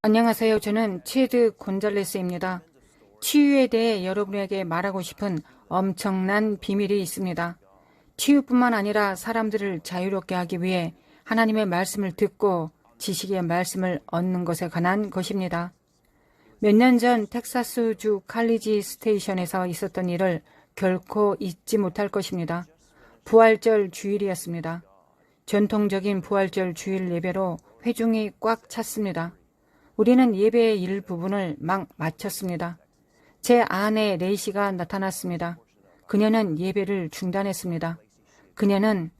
안녕하세요. 저는 체드 곤잘레스입니다. 치유에 대해 여러분에게 말하고 싶은 엄청난 비밀이 있습니다. 치유뿐만 아니라 사람들을 자유롭게 하기 위해 하나님의 말씀을 듣고 지식의 말씀을 얻는 것에 관한 것입니다. 몇 년 전 텍사스주 칼리지 스테이션에서 있었던 일을 결코 잊지 못할 것입니다. 부활절 주일이었습니다. 전통적인 부활절 주일 예배로 회중이 꽉 찼습니다. 우리는 예배의 일부분을 막 마쳤습니다. 제 아내 레이시가 나타났습니다. 그녀는 예배를 중단했습니다. 그녀는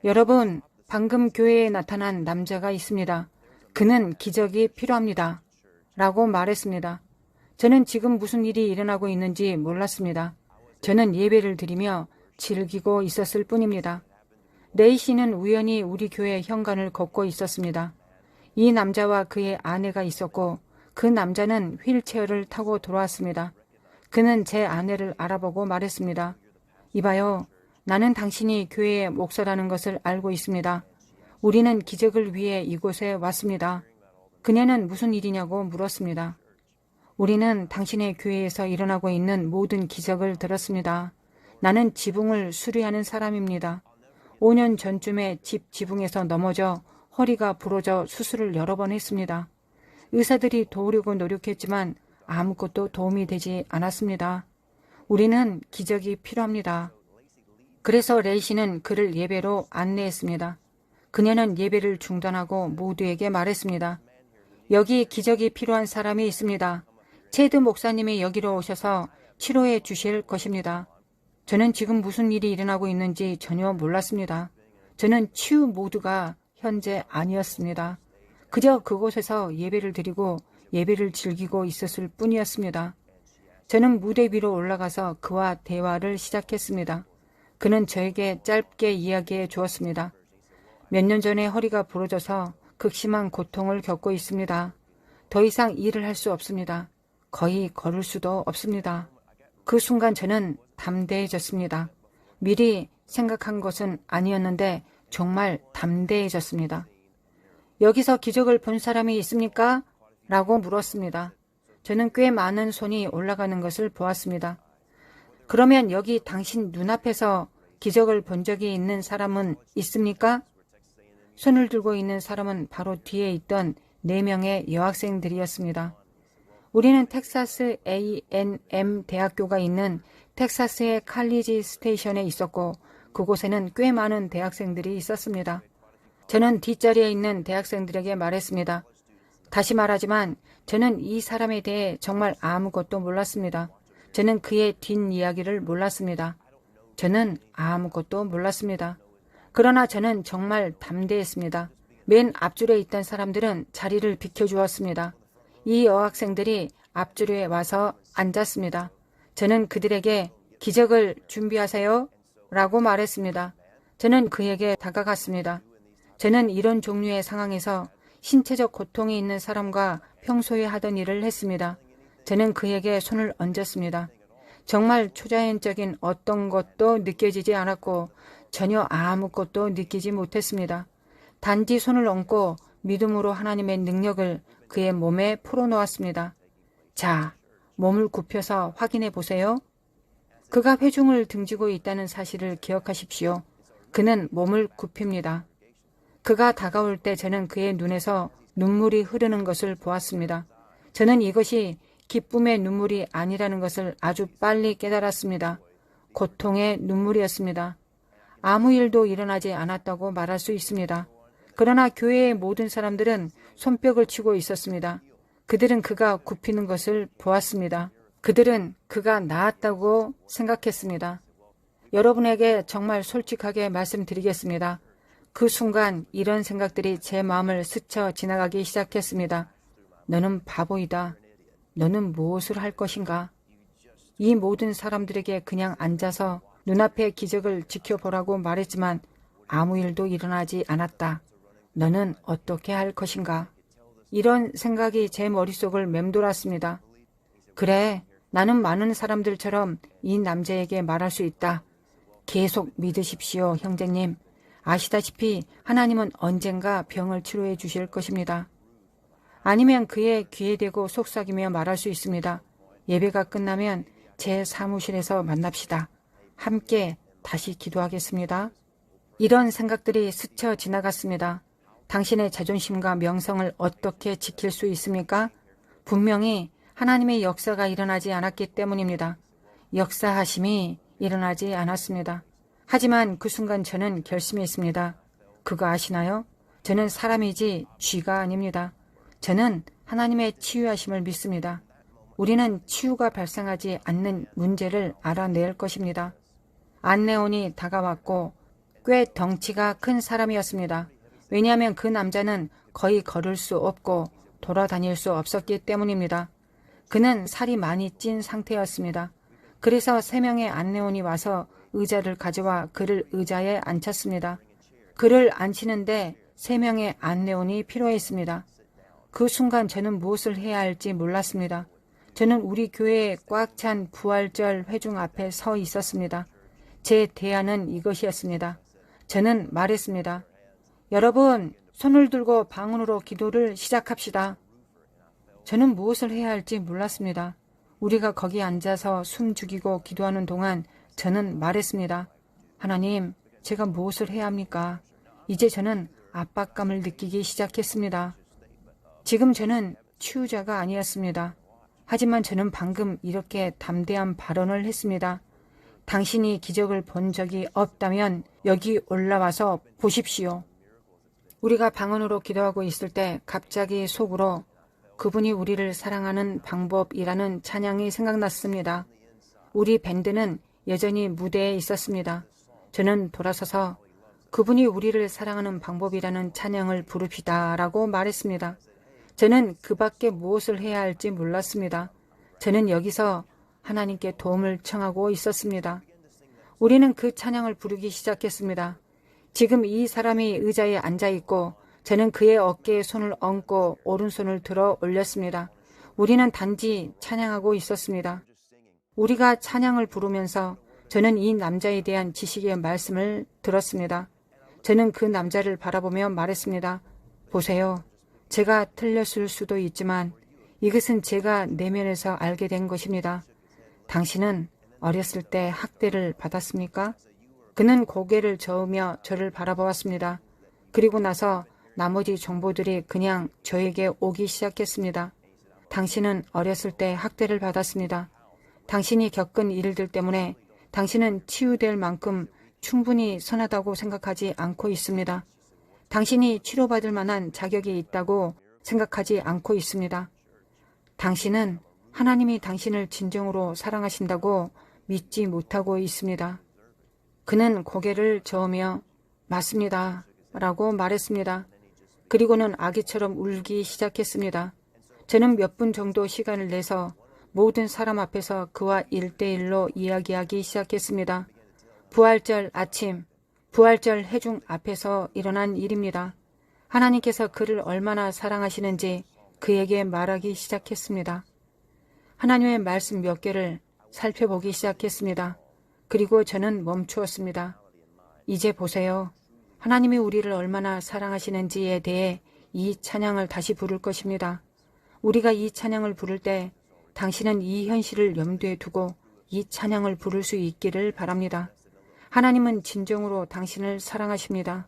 여러분, 방금 교회에 나타난 남자가 있습니다. 그는 기적이 필요합니다. 라고 말했습니다. 저는 지금 무슨 일이 일어나고 있는지 몰랐습니다. 저는 예배를 드리며 즐기고 있었을 뿐입니다. 레이시는 우연히 우리 교회 현관을 걷고 있었습니다. 이 남자와 그의 아내가 있었고 그 남자는 휠체어를 타고 돌아왔습니다. 그는 제 아내를 알아보고 말했습니다. 이봐요. 나는 당신이 교회의 목사라는 것을 알고 있습니다. 우리는 기적을 위해 이곳에 왔습니다. 그녀는 무슨 일이냐고 물었습니다. 우리는 당신의 교회에서 일어나고 있는 모든 기적을 들었습니다. 나는 지붕을 수리하는 사람입니다. 5년 전쯤에 집 지붕에서 넘어져 허리가 부러져 수술을 여러 번 했습니다. 의사들이 도우려고 노력했지만 아무것도 도움이 되지 않았습니다. 우리는 기적이 필요합니다. 그래서 레이시는 그를 예배로 안내했습니다. 그녀는 예배를 중단하고 모두에게 말했습니다. 여기 기적이 필요한 사람이 있습니다. 체드 목사님이 여기로 오셔서 치료해 주실 것입니다. 저는 지금 무슨 일이 일어나고 있는지 전혀 몰랐습니다. 저는 치유 모두가 현재 아니었습니다. 그저 그곳에서 예배를 드리고 예배를 즐기고 있었을 뿐이었습니다. 저는 무대 위로 올라가서 그와 대화를 시작했습니다. 그는 저에게 짧게 이야기해 주었습니다. 몇 년 전에 허리가 부러져서 극심한 고통을 겪고 있습니다. 더 이상 일을 할 수 없습니다. 거의 걸을 수도 없습니다. 그 순간 저는 담대해졌습니다. 미리 생각한 것은 아니었는데 정말 담대해졌습니다. 여기서 기적을 본 사람이 있습니까? 라고 물었습니다. 저는 꽤 많은 손이 올라가는 것을 보았습니다. 그러면 여기 당신 눈앞에서 기적을 본 적이 있는 사람은 있습니까? 손을 들고 있는 사람은 바로 뒤에 있던 4명의 여학생들이었습니다. 우리는 텍사스 A&M 대학교가 있는 텍사스의 칼리지 스테이션에 있었고 그곳에는 꽤 많은 대학생들이 있었습니다. 저는 뒷자리에 있는 대학생들에게 말했습니다. 다시 말하지만 저는 이 사람에 대해 정말 아무것도 몰랐습니다. 저는 그의 뒷이야기를 몰랐습니다. 저는 아무것도 몰랐습니다. 그러나 저는 정말 담대했습니다. 맨 앞줄에 있던 사람들은 자리를 비켜주었습니다. 이 여학생들이 앞줄에 와서 앉았습니다. 저는 그들에게 기적을 준비하세요 라고 말했습니다. 저는 그에게 다가갔습니다. 저는 이런 종류의 상황에서 신체적 고통이 있는 사람과 평소에 하던 일을 했습니다. 저는 그에게 손을 얹었습니다. 정말 초자연적인 어떤 것도 느껴지지 않았고 전혀 아무것도 느끼지 못했습니다. 단지 손을 얹고 믿음으로 하나님의 능력을 그의 몸에 풀어놓았습니다. 자, 몸을 굽혀서 확인해 보세요. 그가 회중을 등지고 있다는 사실을 기억하십시오. 그는 몸을 굽힙니다. 그가 다가올 때 저는 그의 눈에서 눈물이 흐르는 것을 보았습니다. 저는 이것이 기쁨의 눈물이 아니라는 것을 아주 빨리 깨달았습니다. 고통의 눈물이었습니다. 아무 일도 일어나지 않았다고 말할 수 있습니다. 그러나 교회의 모든 사람들은 손뼉을 치고 있었습니다. 그들은 그가 굽히는 것을 보았습니다. 그들은 그가 나았다고 생각했습니다. 여러분에게 정말 솔직하게 말씀드리겠습니다. 그 순간 이런 생각들이 제 마음을 스쳐 지나가기 시작했습니다. 너는 바보이다. 너는 무엇을 할 것인가? 이 모든 사람들에게 그냥 앉아서 눈앞의 기적을 지켜보라고 말했지만 아무 일도 일어나지 않았다. 너는 어떻게 할 것인가? 이런 생각이 제 머릿속을 맴돌았습니다. 그래, 나는 많은 사람들처럼 이 남자에게 말할 수 있다. 계속 믿으십시오, 형제님. 아시다시피 하나님은 언젠가 병을 치료해 주실 것입니다. 아니면 그의 귀에 대고 속삭이며 말할 수 있습니다. 예배가 끝나면 제 사무실에서 만납시다. 함께 다시 기도하겠습니다. 이런 생각들이 스쳐 지나갔습니다. 당신의 자존심과 명성을 어떻게 지킬 수 있습니까? 분명히 하나님의 역사가 일어나지 않았기 때문입니다. 역사하심이 일어나지 않았습니다. 하지만 그 순간 저는 결심했습니다. 그거 아시나요? 저는 사람이지 쥐가 아닙니다. 저는 하나님의 치유하심을 믿습니다. 우리는 치유가 발생하지 않는 문제를 알아낼 것입니다. 안내온이 다가왔고 꽤 덩치가 큰 사람이었습니다. 왜냐하면 그 남자는 거의 걸을 수 없고 돌아다닐 수 없었기 때문입니다. 그는 살이 많이 찐 상태였습니다. 그래서 3명의 안내온이 와서 의자를 가져와 그를 의자에 앉혔습니다. 그를 앉히는데 3명의 안내온이 필요했습니다. 그 순간 저는 무엇을 해야 할지 몰랐습니다. 저는 우리 교회에 꽉 찬 부활절 회중 앞에 서 있었습니다. 제 대안은 이것이었습니다. 저는 말했습니다. 여러분, 손을 들고 방언으로 기도를 시작합시다. 저는 무엇을 해야 할지 몰랐습니다. 우리가 거기 앉아서 숨 죽이고 기도하는 동안 저는 말했습니다. 하나님, 제가 무엇을 해야 합니까? 이제 저는 압박감을 느끼기 시작했습니다. 지금 저는 치유자가 아니었습니다. 하지만 저는 방금 이렇게 담대한 발언을 했습니다. 당신이 기적을 본 적이 없다면 여기 올라와서 보십시오. 우리가 방언으로 기도하고 있을 때 갑자기 속으로 그분이 우리를 사랑하는 방법이라는 찬양이 생각났습니다. 우리 밴드는 여전히 무대에 있었습니다. 저는 돌아서서 그분이 우리를 사랑하는 방법이라는 찬양을 부릅시다 라고 말했습니다. 저는 그 밖에 무엇을 해야 할지 몰랐습니다. 저는 여기서 하나님께 도움을 청하고 있었습니다. 우리는 그 찬양을 부르기 시작했습니다. 지금 이 사람이 의자에 앉아있고 저는 그의 어깨에 손을 얹고 오른손을 들어 올렸습니다. 우리는 단지 찬양하고 있었습니다. 우리가 찬양을 부르면서 저는 이 남자에 대한 지식의 말씀을 들었습니다. 저는 그 남자를 바라보며 말했습니다. 보세요. 제가 틀렸을 수도 있지만 이것은 제가 내면에서 알게 된 것입니다. 당신은 어렸을 때 학대를 받았습니까? 그는 고개를 저으며 저를 바라보았습니다. 그리고 나서 나머지 정보들이 그냥 저에게 오기 시작했습니다. 당신은 어렸을 때 학대를 받았습니다. 당신이 겪은 일들 때문에 당신은 치유될 만큼 충분히 선하다고 생각하지 않고 있습니다. 당신이 치료받을 만한 자격이 있다고 생각하지 않고 있습니다. 당신은 하나님이 당신을 진정으로 사랑하신다고 믿지 못하고 있습니다. 그는 고개를 저으며 맞습니다 라고 말했습니다. 그리고는 아기처럼 울기 시작했습니다. 저는 몇 분 정도 시간을 내서 모든 사람 앞에서 그와 1대1로 이야기하기 시작했습니다. 부활절 아침, 부활절 회중 앞에서 일어난 일입니다. 하나님께서 그를 얼마나 사랑하시는지 그에게 말하기 시작했습니다. 하나님의 말씀 몇 개를 살펴보기 시작했습니다. 그리고 저는 멈추었습니다. 이제 보세요. 하나님이 우리를 얼마나 사랑하시는지에 대해 이 찬양을 다시 부를 것입니다. 우리가 이 찬양을 부를 때 당신은 이 현실을 염두에 두고 이 찬양을 부를 수 있기를 바랍니다. 하나님은 진정으로 당신을 사랑하십니다.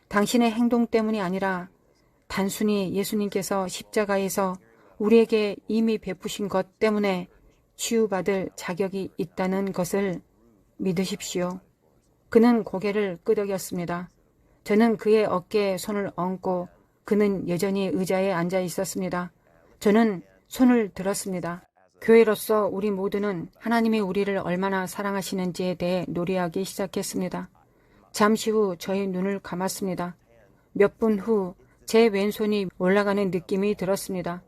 당신의 행동 때문이 아니라 단순히 예수님께서 십자가에서 우리에게 이미 베푸신 것 때문에 치유받을 자격이 있다는 것을 믿으십시오. 그는 고개를 끄덕였습니다. 저는 그의 어깨에 손을 얹고 그는 여전히 의자에 앉아 있었습니다. 저는 손을 들었습니다. 교회로서 우리 모두는 하나님이 우리를 얼마나 사랑하시는지에 대해 노래하기 시작했습니다. 잠시 후 저의 눈을 감았습니다. 몇 분 후 제 왼손이 올라가는 느낌이 들었습니다.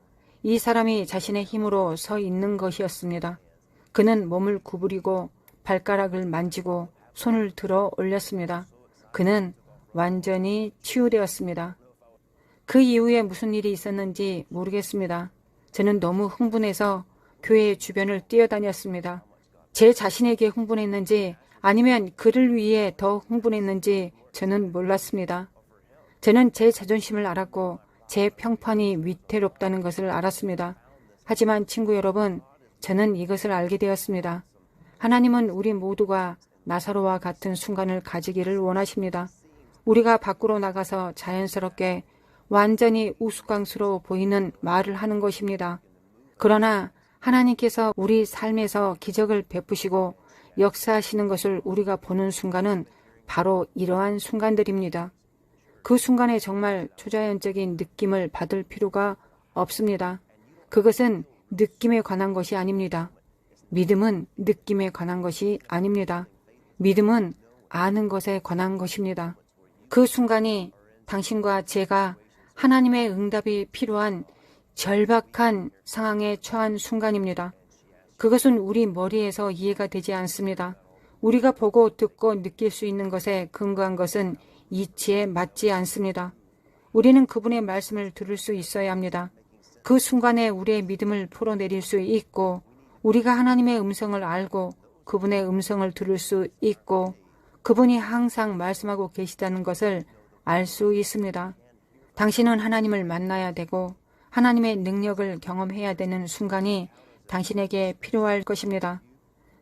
이 사람이 자신의 힘으로 서 있는 것이었습니다. 그는 몸을 구부리고 발가락을 만지고 손을 들어 올렸습니다. 그는 완전히 치유되었습니다. 그 이후에 무슨 일이 있었는지 모르겠습니다. 저는 너무 흥분해서 교회 주변을 뛰어다녔습니다. 제 자신에게 흥분했는지 아니면 그를 위해 더 흥분했는지 저는 몰랐습니다. 저는 제 자존심을 알았고 제 평판이 위태롭다는 것을 알았습니다. 하지만 친구 여러분, 저는 이것을 알게 되었습니다. 하나님은 우리 모두가 나사로와 같은 순간을 가지기를 원하십니다. 우리가 밖으로 나가서 자연스럽게 완전히 우스꽝스러워 보이는 말을 하는 것입니다. 그러나 하나님께서 우리 삶에서 기적을 베푸시고 역사하시는 것을 우리가 보는 순간은 바로 이러한 순간들입니다. 그 순간에 정말 초자연적인 느낌을 받을 필요가 없습니다. 그것은 느낌에 관한 것이 아닙니다. 믿음은 느낌에 관한 것이 아닙니다. 믿음은 아는 것에 관한 것입니다. 그 순간이 당신과 제가 하나님의 응답이 필요한 절박한 상황에 처한 순간입니다. 그것은 우리 머리에서 이해가 되지 않습니다. 우리가 보고 듣고 느낄 수 있는 것에 근거한 것은 이치에 맞지 않습니다. 우리는 그분의 말씀을 들을 수 있어야 합니다. 그 순간에 우리의 믿음을 풀어내릴 수 있고 우리가 하나님의 음성을 알고 그분의 음성을 들을 수 있고 그분이 항상 말씀하고 계시다는 것을 알 수 있습니다. 당신은 하나님을 만나야 되고 하나님의 능력을 경험해야 되는 순간이 당신에게 필요할 것입니다.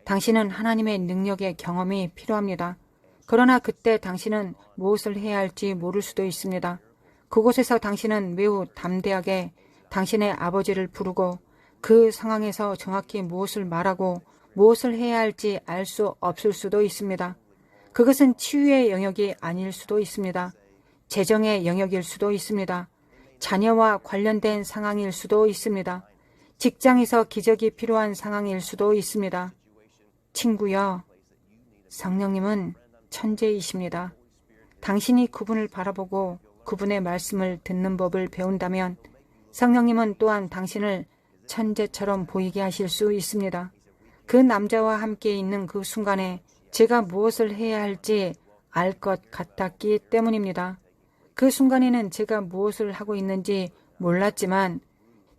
당신은 하나님의 능력의 경험이 필요합니다. 그러나 그때 당신은 무엇을 해야 할지 모를 수도 있습니다. 그곳에서 당신은 매우 담대하게 당신의 아버지를 부르고 그 상황에서 정확히 무엇을 말하고 무엇을 해야 할지 알 수 없을 수도 있습니다. 그것은 치유의 영역이 아닐 수도 있습니다. 재정의 영역일 수도 있습니다. 자녀와 관련된 상황일 수도 있습니다. 직장에서 기적이 필요한 상황일 수도 있습니다. 친구여, 성령님은 천재이십니다. 당신이 그분을 바라보고 그분의 말씀을 듣는 법을 배운다면 성령님은 또한 당신을 천재처럼 보이게 하실 수 있습니다. 그 남자와 함께 있는 그 순간에 제가 무엇을 해야 할지 알 것 같았기 때문입니다. 그 순간에는 제가 무엇을 하고 있는지 몰랐지만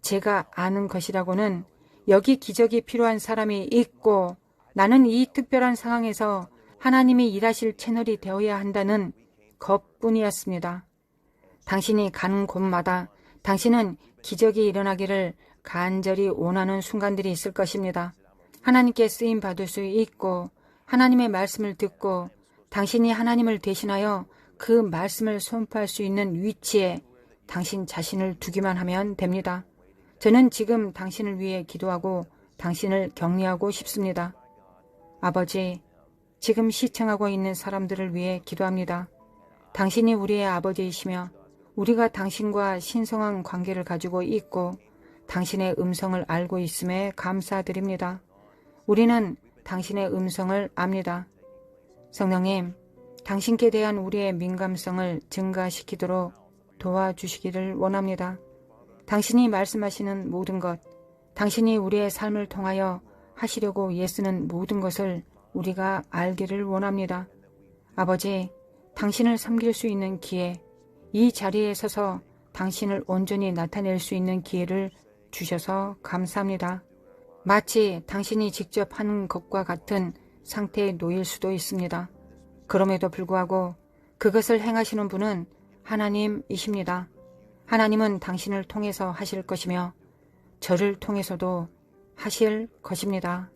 제가 아는 것이라고는 여기 기적이 필요한 사람이 있고 나는 이 특별한 상황에서 하나님이 일하실 채널이 되어야 한다는 것뿐이었습니다. 당신이 가는 곳마다 당신은 기적이 일어나기를 간절히 원하는 순간들이 있을 것입니다. 하나님께 쓰임 받을 수 있고 하나님의 말씀을 듣고 당신이 하나님을 대신하여 그 말씀을 선포할 수 있는 위치에 당신 자신을 두기만 하면 됩니다. 저는 지금 당신을 위해 기도하고 당신을 격려하고 싶습니다. 아버지, 지금 시청하고 있는 사람들을 위해 기도합니다. 당신이 우리의 아버지이시며 우리가 당신과 신성한 관계를 가지고 있고 당신의 음성을 알고 있음에 감사드립니다. 우리는 당신의 음성을 압니다. 성령님, 당신께 대한 우리의 민감성을 증가시키도록 도와주시기를 원합니다. 당신이 말씀하시는 모든 것, 당신이 우리의 삶을 통하여 하시려고 애쓰는 모든 것을 우리가 알기를 원합니다. 아버지, 당신을 섬길 수 있는 기회, 이 자리에 서서 당신을 온전히 나타낼 수 있는 기회를 주셔서 감사합니다. 마치 당신이 직접 하는 것과 같은 상태에 놓일 수도 있습니다. 그럼에도 불구하고 그것을 행하시는 분은 하나님이십니다. 하나님은 당신을 통해서 하실 것이며 저를 통해서도 하실 것입니다.